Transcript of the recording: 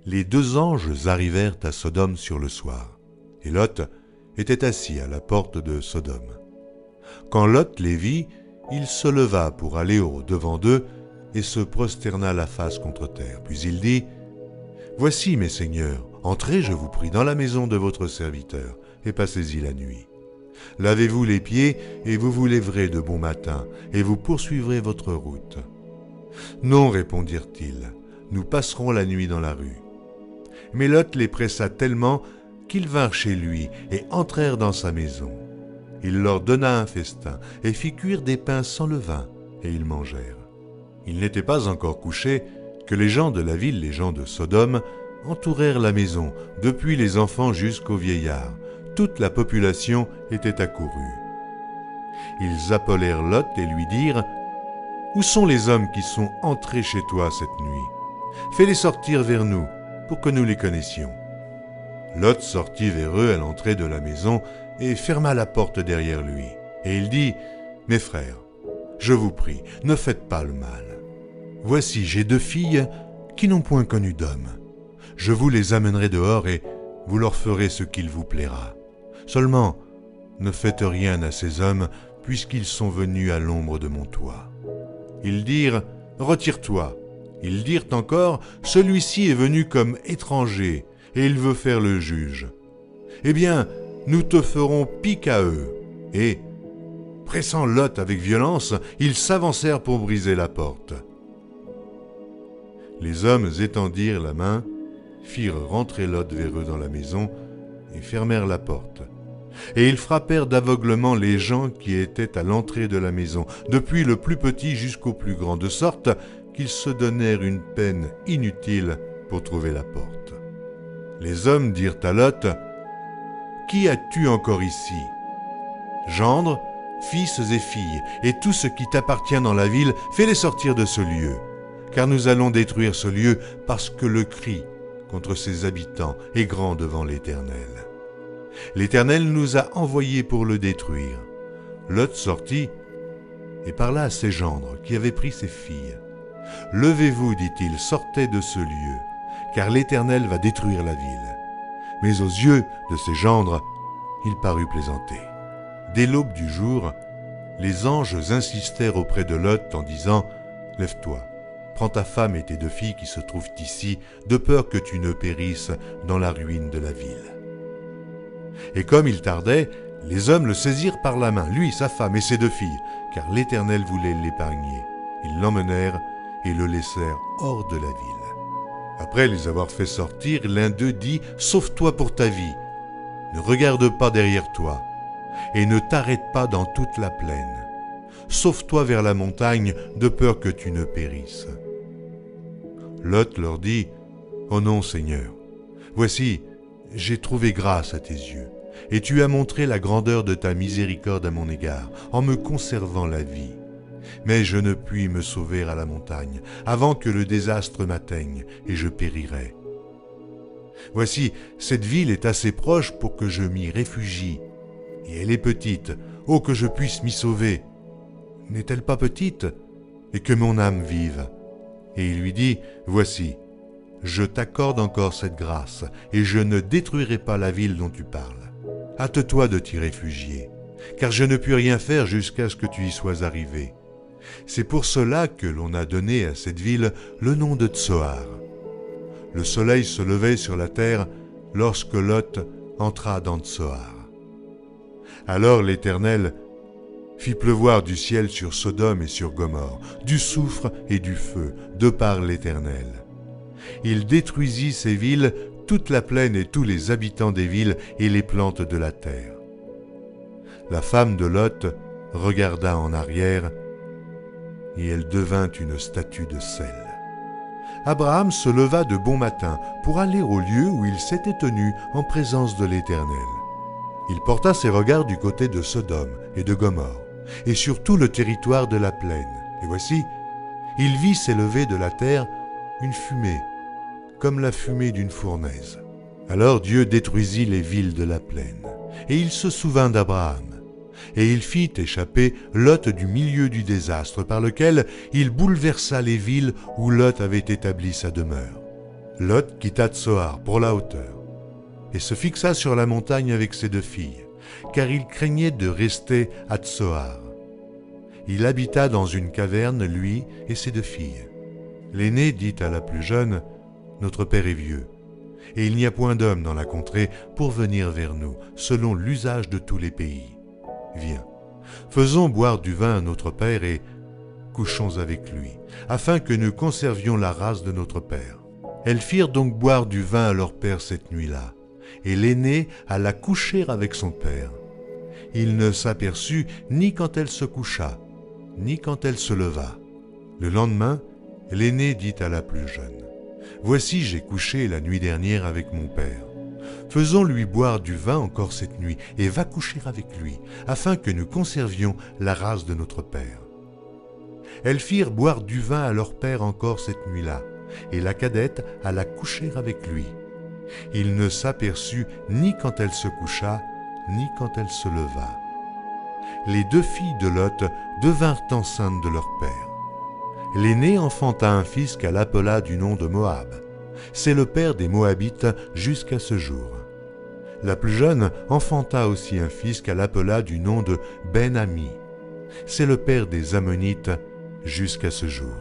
les deux anges arrivèrent à Sodome sur le soir, et Lot était assis à la porte de Sodome. Quand Lot les vit, il se leva pour aller au-devant d'eux et se prosterna la face contre terre. Puis il dit : « Voici, mes seigneurs, entrez, je vous prie, dans la maison de votre serviteur, et passez-y la nuit. Lavez-vous les pieds, et vous vous lèverez de bon matin, et vous poursuivrez votre route. » « Non, répondirent-ils, nous passerons la nuit dans la rue. » Mais Lot les pressa tellement qu'ils vinrent chez lui et entrèrent dans sa maison. Il leur donna un festin et fit cuire des pains sans levain, et ils mangèrent. Il n'était pas encore couché que les gens de la ville, les gens de Sodome, entourèrent la maison, depuis les enfants jusqu'aux vieillards. Toute la population était accourue. Ils appelèrent Lot et lui dirent : « Où sont les hommes qui sont entrés chez toi cette nuit ? Fais-les sortir vers nous, pour que nous les connaissions. » Lot sortit vers eux à l'entrée de la maison et ferma la porte derrière lui. Et il dit : « Mes frères, je vous prie, ne faites pas le mal. Voici, j'ai 2 filles qui n'ont point connu d'homme. Je vous les amènerai dehors et vous leur ferez ce qu'il vous plaira. Seulement, ne faites rien à ces hommes, puisqu'ils sont venus à l'ombre de mon toit. » Ils dirent : « Retire-toi. » Ils dirent encore : « Celui-ci est venu comme étranger, et il veut faire le juge. Eh bien, nous te ferons pis qu'à eux. » Et, pressant Lot avec violence, ils s'avancèrent pour briser la porte. Les hommes étendirent la main, firent rentrer Lot vers eux dans la maison, et fermèrent la porte. Et ils frappèrent d'aveuglement les gens qui étaient à l'entrée de la maison, depuis le plus petit jusqu'au plus grand, de sorte qu'ils se donnèrent une peine inutile pour trouver la porte. Les hommes dirent à Lot : « Qui as-tu encore ici ? Gendres, fils et filles, et tout ce qui t'appartient dans la ville, fais-les sortir de ce lieu, car nous allons détruire ce lieu parce que le cri contre ses habitants est grand devant l'Éternel. L'Éternel nous a envoyés pour le détruire. » Lot sortit et parla à ses gendres qui avaient pris ses filles. « Levez-vous, dit-il, sortez de ce lieu, car l'Éternel va détruire la ville. » Mais aux yeux de ses gendres, il parut plaisanter. Dès l'aube du jour, les anges insistèrent auprès de Lot en disant : « Lève-toi, prends ta femme et tes 2 filles qui se trouvent ici, de peur que tu ne périsses dans la ruine de la ville. » Et comme il tardait, les hommes le saisirent par la main, lui, sa femme et ses 2 filles, car l'Éternel voulait l'épargner. Ils l'emmenèrent et le laissèrent hors de la ville. Après les avoir fait sortir, l'un d'eux dit : « Sauve-toi pour ta vie, ne regarde pas derrière toi, et ne t'arrête pas dans toute la plaine. Sauve-toi vers la montagne, de peur que tu ne périsses. » Lot leur dit : « Oh non, Seigneur, voici, j'ai trouvé grâce à tes yeux, et tu as montré la grandeur de ta miséricorde à mon égard, en me conservant la vie. Mais je ne puis me sauver à la montagne, avant que le désastre m'atteigne, et je périrai. Voici, cette ville est assez proche pour que je m'y réfugie, et elle est petite, oh que je puisse m'y sauver. N'est-elle pas petite, et que mon âme vive ? » Et il lui dit : « Voici, je t'accorde encore cette grâce, et je ne détruirai pas la ville dont tu parles. Hâte-toi de t'y réfugier, car je ne puis rien faire jusqu'à ce que tu y sois arrivé. C'est pour cela que l'on a donné à cette ville le nom de Tsoar. » Le soleil se levait sur la terre lorsque Lot entra dans Tsoar. Alors l'Éternel fit pleuvoir du ciel sur Sodome et sur Gomorrhe, du soufre et du feu, de par l'Éternel. Il détruisit ces villes, toute la plaine et tous les habitants des villes et les plantes de la terre. La femme de Lot regarda en arrière, et elle devint une statue de sel. Abraham se leva de bon matin pour aller au lieu où il s'était tenu en présence de l'Éternel. Il porta ses regards du côté de Sodome et de Gomorrhe, et sur tout le territoire de la plaine. Et voici, il vit s'élever de la terre une fumée, comme la fumée d'une fournaise. Alors Dieu détruisit les villes de la plaine, et il se souvint d'Abraham. Et il fit échapper Lot du milieu du désastre par lequel il bouleversa les villes où Lot avait établi sa demeure. Lot quitta Tsoar pour la hauteur, et se fixa sur la montagne avec ses 2 filles, car il craignait de rester à Tsoar. Il habita dans une caverne, lui et ses 2 filles. L'aînée dit à la plus jeune, « Notre père est vieux, et il n'y a point d'homme dans la contrée pour venir vers nous, selon l'usage de tous les pays. Viens, faisons boire du vin à notre père et couchons avec lui, afin que nous conservions la race de notre père. » Elles firent donc boire du vin à leur père cette nuit-là, et l'aînée alla coucher avec son père. Il ne s'aperçut ni quand elle se coucha, ni quand elle se leva. Le lendemain, l'aînée dit à la plus jeune, « Voici, j'ai couché la nuit dernière avec mon père. Faisons-lui boire du vin encore cette nuit, et va coucher avec lui, afin que nous conservions la race de notre père. » Elles firent boire du vin à leur père encore cette nuit-là, et la cadette alla coucher avec lui. Il ne s'aperçut ni quand elle se coucha, ni quand elle se leva. Les 2 filles de Lot devinrent enceintes de leur père. L'aînée enfanta un fils qu'elle appela du nom de Moab. C'est le père des Moabites jusqu'à ce jour. La plus jeune enfanta aussi un fils qu'elle appela du nom de Ben-Ami. C'est le père des Ammonites jusqu'à ce jour.